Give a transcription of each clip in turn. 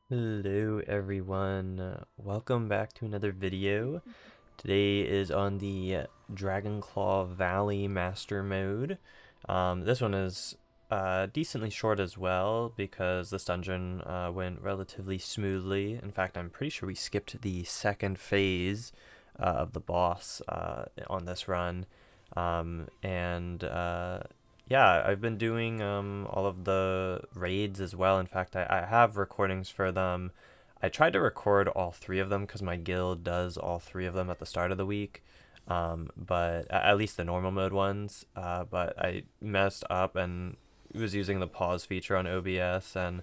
Hello everyone, welcome back to another video. Today is on the Dragonclaw Valley Master Mode. This one is decently short as well because this dungeon went relatively smoothly. In fact, I'm pretty sure we skipped the second phase of the boss on this run. Yeah, I've been doing all of the raids as well. In fact, I have recordings for them. I tried to record all three of them because my guild does all three of them at the start of the week, but at least the normal mode ones. But I messed up and was using the pause feature on OBS, and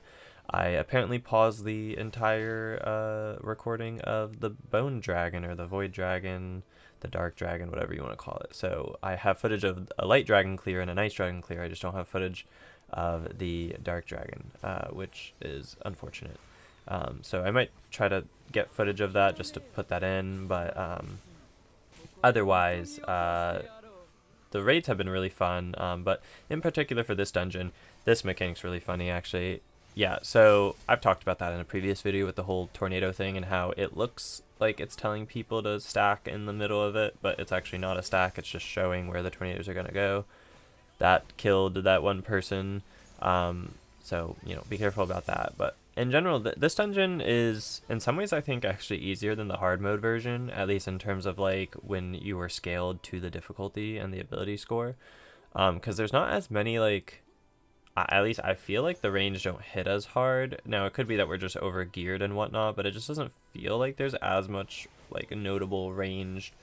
I apparently paused the entire recording of the Bone Dragon or the Void Dragon, the Dark Dragon, whatever you want to call it. So I have footage of a Light Dragon clear and a Night Dragon clear. I just don't have footage of the Dark Dragon, which is unfortunate. So I might try to get footage of that just to put that in, but otherwise, the raids have been really fun. But in particular for this dungeon, this mechanic's really funny actually. Yeah, so I've talked about that in a previous video with the whole tornado thing and how it looks like it's telling people to stack in the middle of it, but it's actually not a stack, it's just showing where the tornadoes are going to go. That killed that one person, so, be careful about that. But in general, this dungeon is, in some ways, I think, actually easier than the hard mode version, at least in terms of, like, when you were scaled to the difficulty and the ability score. Because there's not as many, like, at least I feel like the range don't hit as hard. Now, it could be that we're just over geared and whatnot, but it just doesn't feel like there's as much, like, notable ranged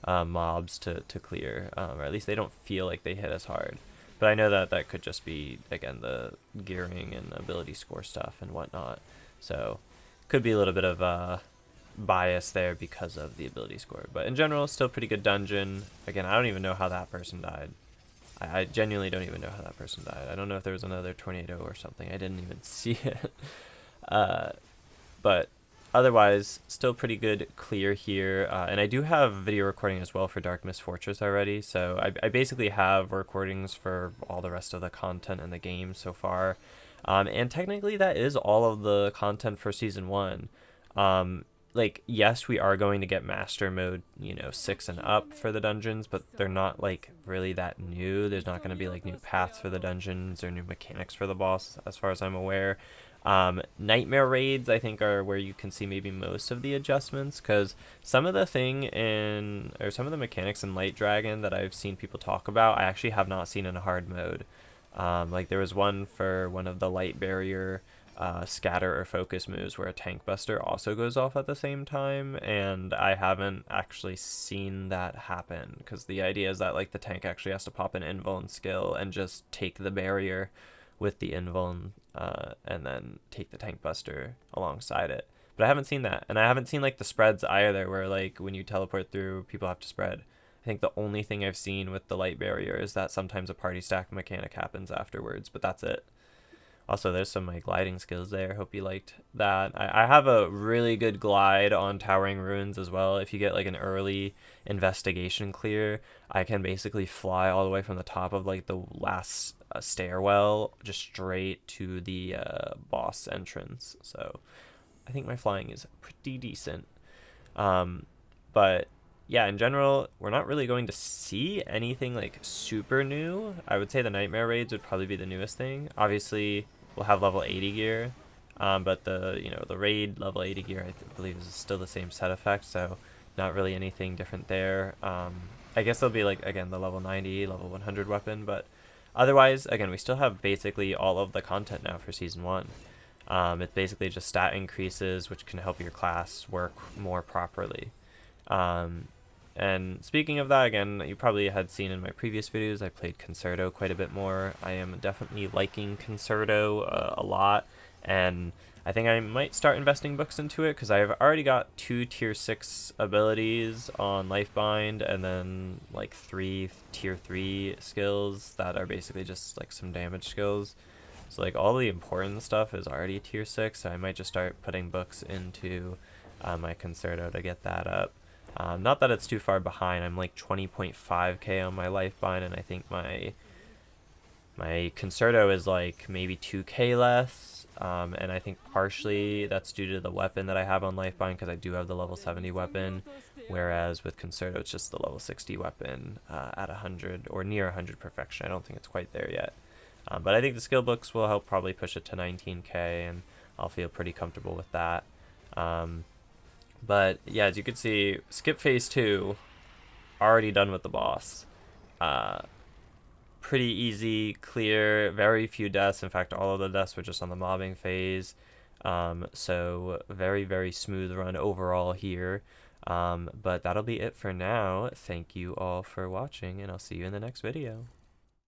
mobs to clear, or at least they don't feel like they hit as hard. But I know that that could just be, again, the gearing and ability score stuff and whatnot. So, could be a little bit of bias there because of the ability score. But in general, still pretty good dungeon. Again, I don't even know how that person died. I genuinely don't even know how that person died. I don't know if there was another tornado or something. I didn't even see it. Uh, but otherwise, still pretty good clear here. And I do have video recording as well for Dark Mist Fortress already. So I basically have recordings for all the rest of the content in the game so far. And technically, that is all of the content for Season 1. Like, yes, we are going to get Master Mode, 6 and up for the dungeons, but they're not, like, really that new. There's not going to be, like, new paths for the dungeons or new mechanics for the boss, as far as I'm aware. Nightmare raids, I think, are where you can see maybe most of the adjustments, because some of the some of the mechanics in Light Dragon that I've seen people talk about, I actually have not seen in a hard mode. Like there was one for one of the light barrier scatter or focus moves where a tank buster also goes off at the same time, and I haven't actually seen that happen because the idea is that like the tank actually has to pop an invuln skill and just take the barrier with the invuln, and then take the tank buster alongside it. But I haven't seen that, and I haven't seen like the spreads either, where like when you teleport through, people have to spread. I think the only thing I've seen with the light barrier is that sometimes a party stack mechanic happens afterwards, but that's it. Also, there's some my gliding skills there. Hope you liked that. I have a really good glide on Towering Ruins as well. If you get like an early investigation clear, I can basically fly all the way from the top of like the last stairwell just straight to the boss entrance. So I think my flying is pretty decent. But yeah, in general, we're not really going to see anything like super new. I would say the Nightmare Raids would probably be the newest thing. Obviously, we'll have level 80 gear, but the raid level 80 gear believe is still the same set effect, so not really anything different there. I guess there'll be like again the level 90, level 100 weapon, but otherwise, again, we still have basically all of the content now for season 1. It's basically just stat increases, which can help your class work more properly. Um, and speaking of that, again, you probably had seen in my previous videos, I played Concerto quite a bit more. I am definitely liking Concerto a lot, and I think I might start investing books into it because I've already got 2 tier 6 abilities on Lifebind and then like 3 tier 3 skills that are basically just like some damage skills. So like all the important stuff is already tier 6, so I might just start putting books into my Concerto to get that up. Not that it's too far behind. I'm like 20.5k on my Lifebind, and I think my Concerto is like maybe 2k less. and I think partially that's due to the weapon that I have on Lifebind, because I do have the level 70 weapon, whereas with Concerto it's just the level 60 weapon at 100 or near 100 perfection. I don't think it's quite there yet. But I think the skill books will help probably push it to 19k, and I'll feel pretty comfortable with that. But yeah, as you can see, skip phase 2, already done with the boss. Pretty easy, clear, very few deaths. In fact, all of the deaths were just on the mobbing phase. So very, very smooth run overall here. But that'll be it for now. Thank you all for watching, and I'll see you in the next video.